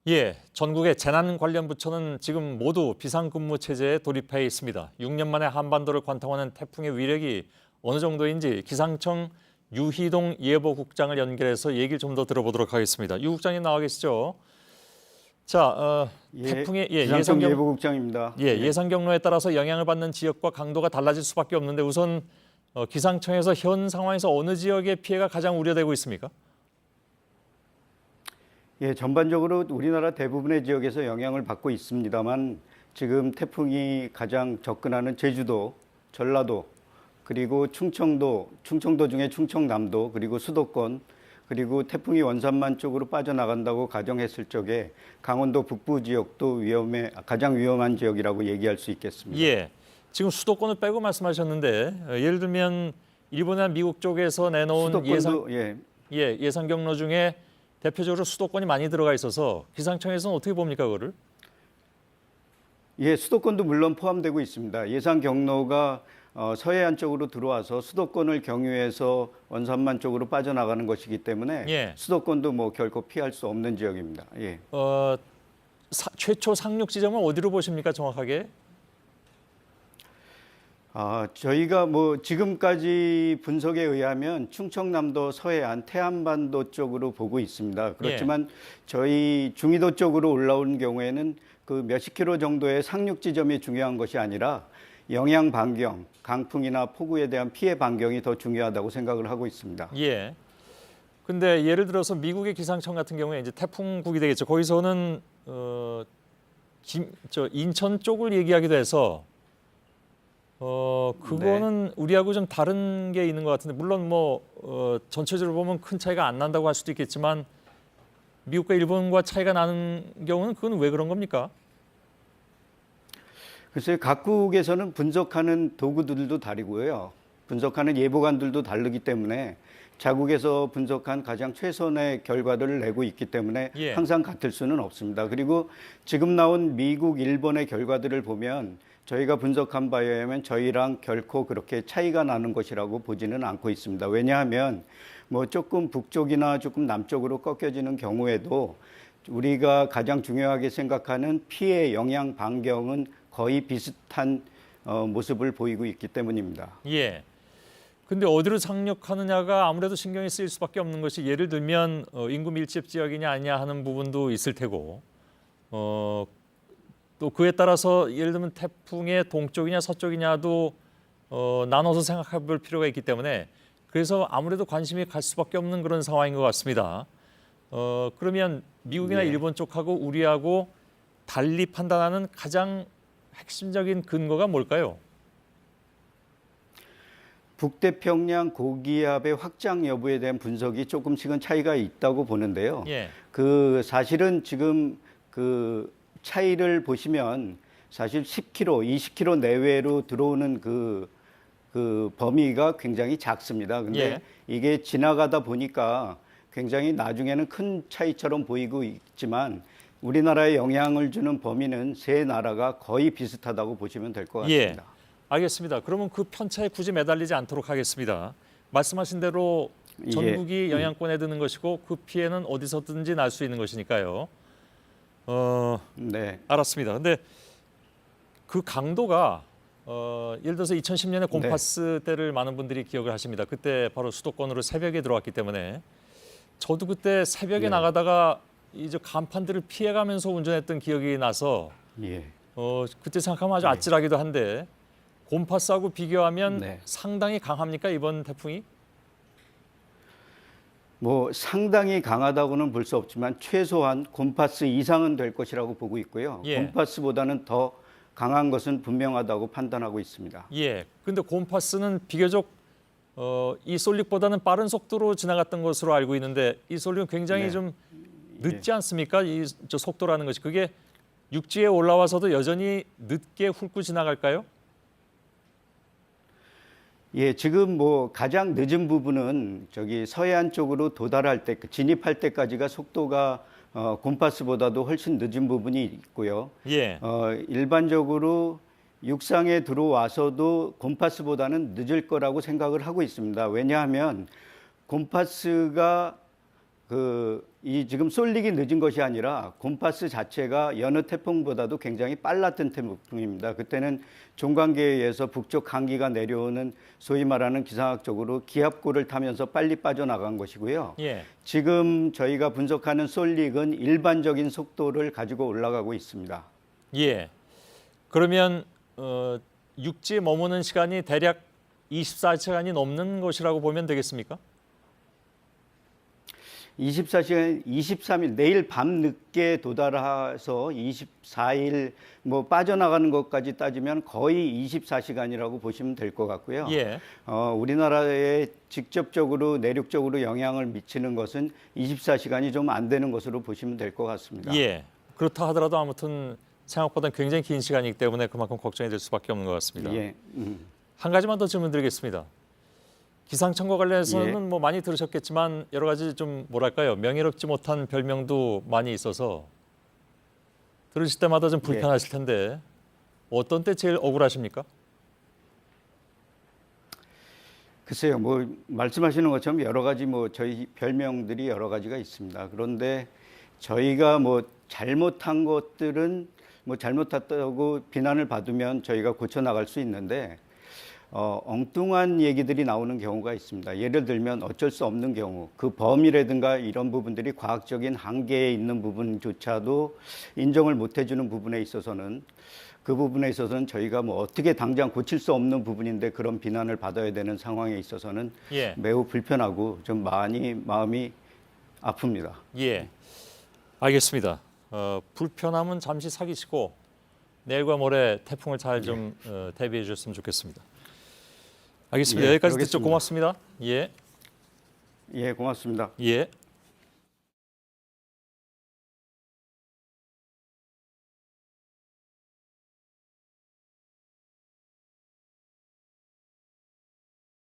예, 전국의 재난 관련 부처는 지금 모두 비상근무 체제에 돌입해 있습니다. 6년 만에 한반도를 관통하는 태풍의 위력이 어느 정도인지 기상청 유희동 예보국장을 연결해서 얘기를 좀 더 들어보도록 하겠습니다. 유 국장님 나와 계시죠? 자, 태풍의 기상청 예보국장입니다. 예상 경로에 따라서 영향을 받는 지역과 강도가 달라질 수밖에 없는데 우선 기상청에서 현 상황에서 어느 지역의 피해가 가장 우려되고 있습니까? 전반적으로 우리나라 대부분의 지역에서 영향을 받고 있습니다만 지금 태풍이 가장 접근하는 제주도, 전라도, 그리고 충청도 중에 충청남도, 그리고 수도권, 그리고 태풍이 원산만 쪽으로 빠져나간다고 가정했을 적에 강원도 북부 지역도 가장 위험한 지역이라고 얘기할 수 있겠습니다. 예, 지금 수도권을 빼고 말씀하셨는데 예를 들면 일본이나 미국 쪽에서 내놓은 예상 경로 중에 대표적으로 수도권이 많이 들어가 있어서 기상청에서는 어떻게 봅니까, 그거를? 수도권도 물론 포함되고 있습니다. 예상 경로가 서해안 쪽으로 들어와서 수도권을 경유해서 원산만 쪽으로 빠져나가는 것이기 때문에 수도권도 뭐 결코 피할 수 없는 지역입니다. 최초 상륙 지점은 어디로 보십니까, 정확하게? 저희가 지금까지 분석에 의하면 충청남도 서해안 태안반도 쪽으로 보고 있습니다. 그렇지만 저희 중위도 쪽으로 올라오는 경우에는 그 몇십 킬로 정도의 상륙 지점이 중요한 것이 아니라 영향 반경, 강풍이나 폭우에 대한 피해 반경이 더 중요하다고 생각을 하고 있습니다. 예. 근데 예를 들어서 미국의 기상청 같은 경우에 이제 태풍국이 되겠죠. 거기서는 인천 쪽을 얘기하기도 해서 그거는 우리하고 좀 다른 게 있는 것 같은데 물론 전체적으로 보면 큰 차이가 안 난다고 할 수도 있겠지만 미국과 일본과 차이가 나는 경우는 그건 왜 그런 겁니까? 글쎄요, 각국에서는 분석하는 도구들도 다르고요. 분석하는 예보관들도 다르기 때문에 자국에서 분석한 가장 최선의 결과들을 내고 있기 때문에 항상 같을 수는 없습니다. 그리고 지금 나온 미국, 일본의 결과들을 보면 저희가 분석한 바에 의하면 저희랑 결코 그렇게 차이가 나는 것이라고 보지는 않고 있습니다. 왜냐하면 조금 북쪽이나 조금 남쪽으로 꺾여지는 경우에도 우리가 가장 중요하게 생각하는 피해 영향 반경은 거의 비슷한 모습을 보이고 있기 때문입니다. 예. 근데 어디로 상륙하느냐가 아무래도 신경이 쓰일 수밖에 없는 것이 예를 들면 인구 밀집 지역이냐 아니냐 하는 부분도 있을 테고 또 그에 따라서 예를 들면 태풍의 동쪽이냐 서쪽이냐도 나눠서 생각해 볼 필요가 있기 때문에 그래서 아무래도 관심이 갈 수밖에 없는 그런 상황인 것 같습니다. 그러면 미국이나 일본 쪽하고 우리하고 달리 판단하는 가장 핵심적인 근거가 뭘까요? 북태평양 고기압의 확장 여부에 대한 분석이 조금씩은 차이가 있다고 보는데요. 그 사실은 지금 그 차이를 보시면 사실 10km, 20km 내외로 들어오는 그 범위가 굉장히 작습니다. 근데 이게 지나가다 보니까 굉장히 나중에는 큰 차이처럼 보이고 있지만 우리나라에 영향을 주는 범위는 세 나라가 거의 비슷하다고 보시면 될 것 같습니다. 알겠습니다. 그러면 그 편차에 굳이 매달리지 않도록 하겠습니다. 말씀하신 대로 전국이 영향권에 드는 것이고 그 피해는 어디서든지 날 수 있는 것이니까요. 알았습니다. 근데 그 강도가 예를 들어서 2010년에 곰파스 때를 많은 분들이 기억을 하십니다. 그때 바로 수도권으로 새벽에 들어왔기 때문에 저도 그때 새벽에 나가다가 이제 간판들을 피해가면서 운전했던 기억이 나서 그때 생각하면 아주 아찔하기도 한데 곰파스하고 비교하면 상당히 강합니까, 이번 태풍이? 상당히 강하다고는 볼 수 없지만 최소한 곰파스 이상은 될 것이라고 보고 있고요. 곰파스보다는 더 강한 것은 분명하다고 판단하고 있습니다. 근데 곰파스는 비교적 이 솔릭보다는 빠른 속도로 지나갔던 것으로 알고 있는데 이 솔릭은 굉장히 좀 늦지 않습니까? 저 속도라는 것이 그게 육지에 올라와서도 여전히 늦게 훑고 지나갈까요? 지금 가장 늦은 부분은 저기 서해안 쪽으로 도달할 때, 진입할 때까지가 속도가 곰파스보다도 훨씬 늦은 부분이 있고요. 일반적으로 육상에 들어와서도 곰파스보다는 늦을 거라고 생각을 하고 있습니다. 왜냐하면 곰파스가 이 지금 쏠리기 늦은 것이 아니라 곰파스 자체가 여느 태풍보다도 굉장히 빨랐던 태풍입니다. 그때는 종간계에 의해서 북쪽 한기가 내려오는 소위 말하는 기상학적으로 기압골을 타면서 빨리 빠져나간 것이고요. 예. 지금 저희가 분석하는 쏠릭은 일반적인 속도를 가지고 올라가고 있습니다. 예. 그러면 육지에 머무는 시간이 대략 24시간이 넘는 것이라고 보면 되겠습니까? 24시간, 23일, 내일 밤 늦게 도달해서 24일 뭐 빠져나가는 것까지 따지면 거의 24시간이라고 보시면 될 것 같고요. 예. 우리나라에 직접적으로 내륙적으로 영향을 미치는 것은 24시간이 좀 안 되는 것으로 보시면 될 것 같습니다. 예. 그렇다 하더라도 아무튼 생각보다 굉장히 긴 시간이기 때문에 그만큼 걱정이 될 수밖에 없는 것 같습니다. 예. 한 가지만 더 질문드리겠습니다. 기상청과 관련해서는 예. 뭐 많이 들으셨겠지만 여러 가지 좀 뭐랄까요, 명예롭지 못한 별명도 많이 있어서 들으실 때마다 좀 불편하실 텐데 어떤 때 제일 억울하십니까? 글쎄요, 뭐 말씀하시는 것처럼 여러 가지 뭐 저희 별명들이 여러 가지가 있습니다. 그런데 저희가 뭐 잘못한 것들은 뭐 잘못했다고 비난을 받으면 저희가 고쳐 나갈 수 있는데 엉뚱한 얘기들이 나오는 경우가 있습니다. 예를 들면 어쩔 수 없는 경우, 그 범위라든가 이런 부분들이 과학적인 한계에 있는 부분조차도 인정을 못 해주는 부분에 있어서는 그 부분에 있어서는 저희가 뭐 어떻게 당장 고칠 수 없는 부분인데 그런 비난을 받아야 되는 상황에 있어서는 예. 매우 불편하고 좀 많이 마음이 아픕니다. 예. 알겠습니다. 불편함은 잠시 사기치고 내일과 모레 태풍을 잘 좀 대비해 주셨으면 좋겠습니다. 알겠습니다. 예, 여기까지 듣죠. 그러겠습니다. 고맙습니다. 예. 예, 고맙습니다. 예.